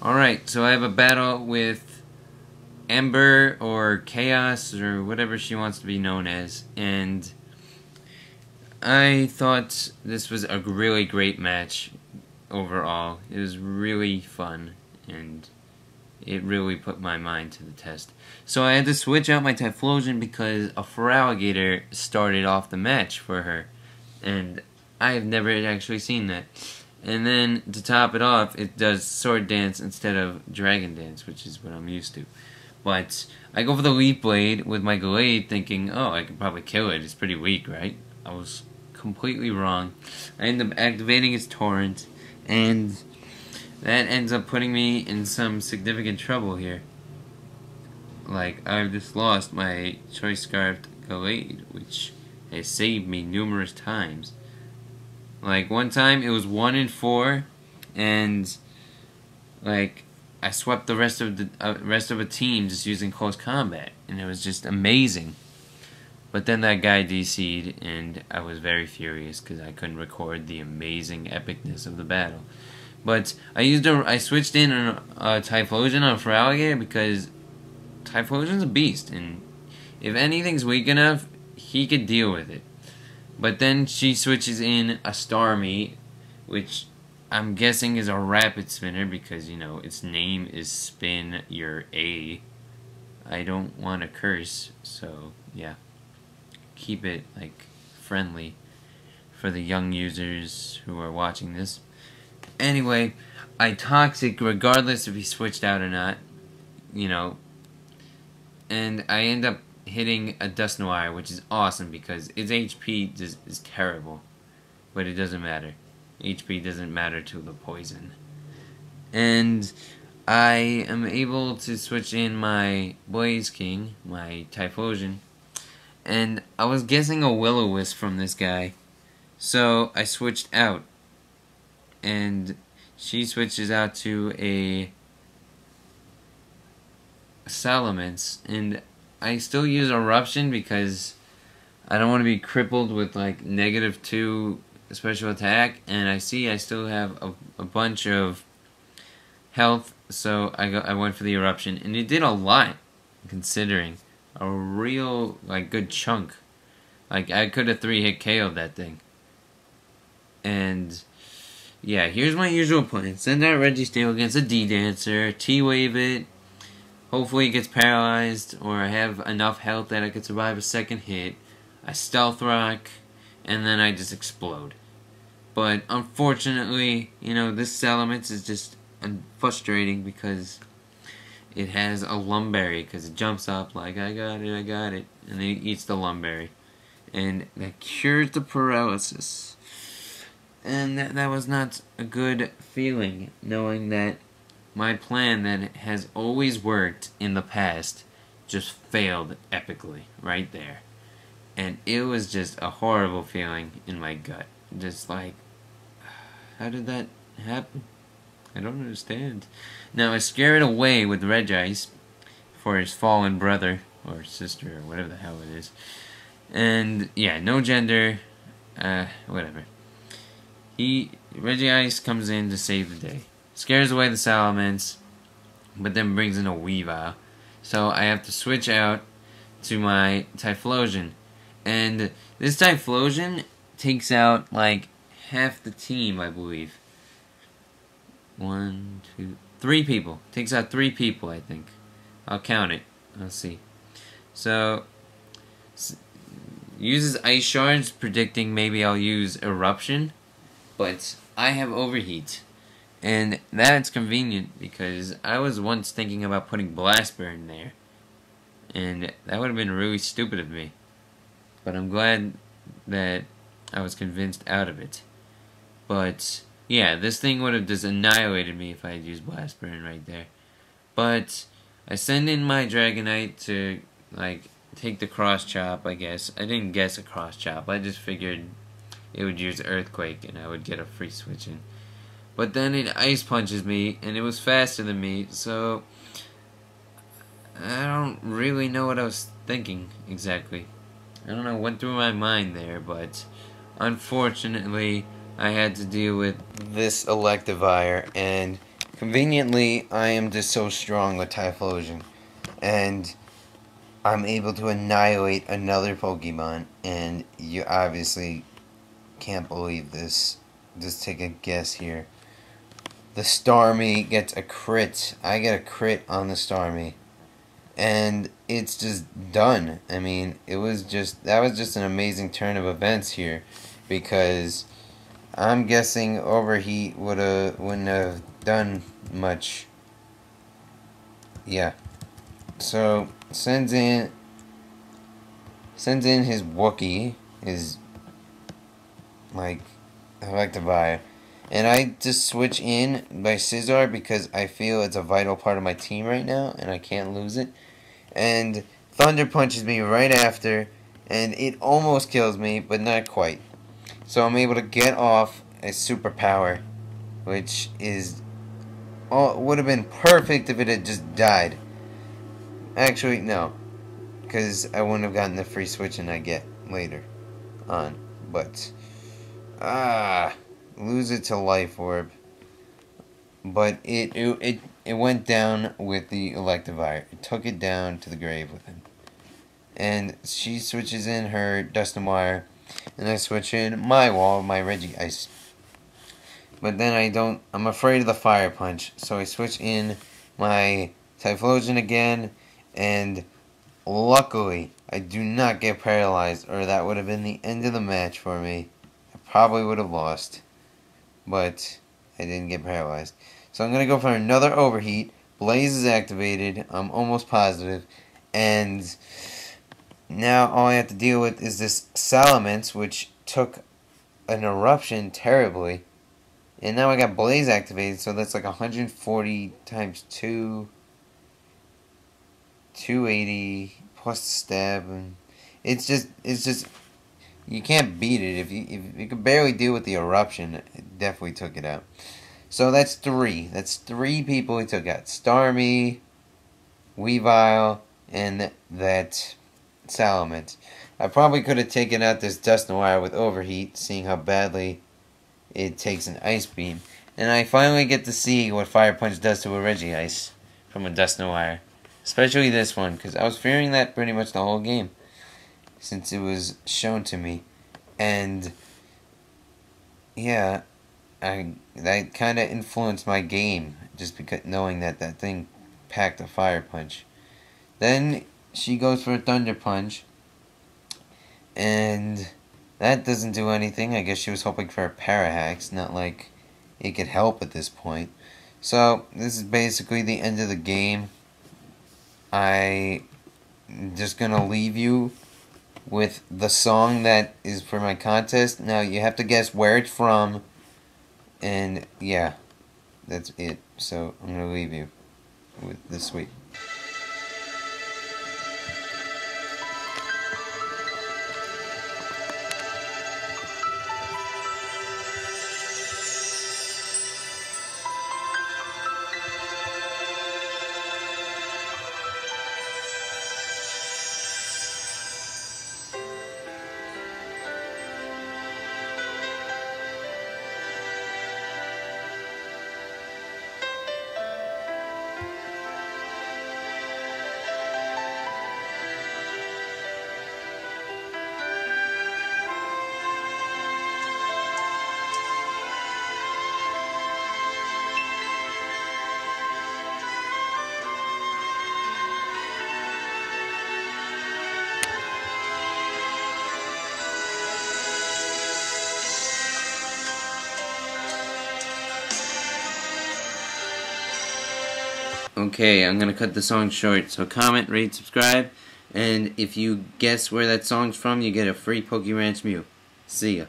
Alright, so I have a battle with Ember or Chaos or whatever she wants to be known as, and I thought this was a really great match overall. It was really fun, and it really put my mind to the test. So I had to switch out my Typhlosion because a Feraligatr started off the match for her, and I have never actually seen that. And then, to top it off, it does Sword Dance instead of Dragon Dance, which is what I'm used to. But I go for the Leaf Blade with my Glade thinking, oh, I could probably kill it. It's pretty weak, right? I was completely wrong. I end up activating its Torrent, and that ends up putting me in some significant trouble here. Like, I've just lost my Choice Scarfed Glade, which has saved me numerous times. Like, one time it was 1 in 4, and like I swept the rest of a team just using close combat, and it was just amazing. But then that guy DC'd, and I was very furious because I couldn't record the amazing epicness of the battle. But I switched in a Typhlosion on Feraligatr because Typhlosion's a beast, and if anything's weak enough, he could deal with it. But then she switches in a Starmie, which I'm guessing is a rapid spinner because, you know, its name is Spin Your A. I don't want to curse, so yeah. Keep it, like, friendly for the young users who are watching this. Anyway, I Toxic regardless if he switched out or not, you know, and I end up hitting a Dusknoir, which is awesome because its HP is terrible, but it doesn't matter. HP doesn't matter to the poison. And I am able to switch in my Blaze King, my Typhlosion, and I was guessing a Will-O-Wisp from this guy, so I switched out, and she switches out to a Salamence, and I still use Eruption because I don't want to be crippled with like -2 special attack, and I see I still have a bunch of health, so I went for the Eruption, and it did a lot considering. A real like good chunk. Like I could have 3-hit KO'd that thing. And yeah, here's my usual plan. Send out Registeel against a D-Dancer, T-Wave it. Hopefully it gets paralyzed, or I have enough health that I could survive a second hit. I Stealth Rock, and then I just explode. But unfortunately, you know, this Salamence is just frustrating because it has a Lumberry, because it jumps up like, I got it, and then it eats the Lumberry. And that cures the paralysis. And that was not a good feeling, knowing that my plan that has always worked in the past just failed epically right there. And it was just a horrible feeling in my gut. Just like, how did that happen? I don't understand. Now I scare it away with Regice for his fallen brother or sister or whatever the hell it is. And yeah, no gender, whatever. Regice comes in to save the day. Scares away the Salamence, but then brings in a Weavile. So I have to switch out to my Typhlosion. And this Typhlosion takes out like half the team, I believe. 1, 2, 3 people. Takes out 3 people, I think. I'll count it. Let's see. So uses Ice Shards, predicting maybe I'll use Eruption. But I have Overheat. And that's convenient because I was once thinking about putting Blast Burn there. And that would have been really stupid of me. But I'm glad that I was convinced out of it. But yeah, this thing would have just annihilated me if I had used Blast Burn right there. But I send in my Dragonite to like take the Cross Chop, I guess. I didn't guess a Cross Chop. I just figured it would use Earthquake and I would get a free switch in. But then it Ice Punches me, and it was faster than me, so I don't really know what I was thinking exactly. I don't know what went through my mind there, but unfortunately I had to deal with this Electivire, and Conveniently, I am just so strong with Typhlosion, and I'm able to annihilate another Pokemon, and you obviously can't believe this. Just take a guess here. The Starmie gets a crit. I get a crit on the Starmie. And it's just done. I mean, that was just an amazing turn of events here, because I'm guessing Overheat wouldn't have done much. Yeah. So sends in his Wookiee, his Electivire. And I just switch in by Scizor because I feel it's a vital part of my team right now and I can't lose it. And Thunder punches me right after, and it almost kills me, but not quite. So I'm able to get off a superpower, which would have been perfect if it had just died. Actually, no, because I wouldn't have gotten the free switching I get later on. But lose it to Life Orb. But it went down with the Electivire. It took it down to the grave with him. And she switches in her Dusknoir, and I switch in my Regice. But then I'm afraid of the Fire Punch, so I switch in my Typhlosion again, and luckily I do not get paralyzed, or that would have been the end of the match for me. I probably would have lost, but I didn't get paralyzed. So I'm going to go for another Overheat. Blaze is activated, I'm almost positive, and now all I have to deal with is this Salamence, which took an eruption terribly. And now I got Blaze activated, so that's like 140 times 2, 280 plus stab, and it's just you can't beat it. If you could barely deal with the eruption, it definitely took it out. So that's 3. That's 3 people he took out: Starmie, Weavile, and that Salamence. I probably could have taken out this Dusknoir with Overheat, seeing how badly it takes an Ice Beam. And I finally get to see what Fire Punch does to a Regice from a Dusknoir. Especially this one, because I was fearing that pretty much the whole game, since it was shown to me. And yeah, that kind of influenced my game, just because knowing that thing packed a Fire Punch. Then she goes for a Thunder Punch, and that doesn't do anything. I guess she was hoping for a Parahax, not like it could help at this point. So this is basically the end of the game. I'm just gonna leave you with the song that is for my contest. Now you have to guess where it's from, and yeah, that's it. So I'm gonna leave you with this sweet. Okay, I'm gonna cut the song short, so comment, rate, subscribe, and if you guess where that song's from, you get a free Pokeranch Mew. See ya.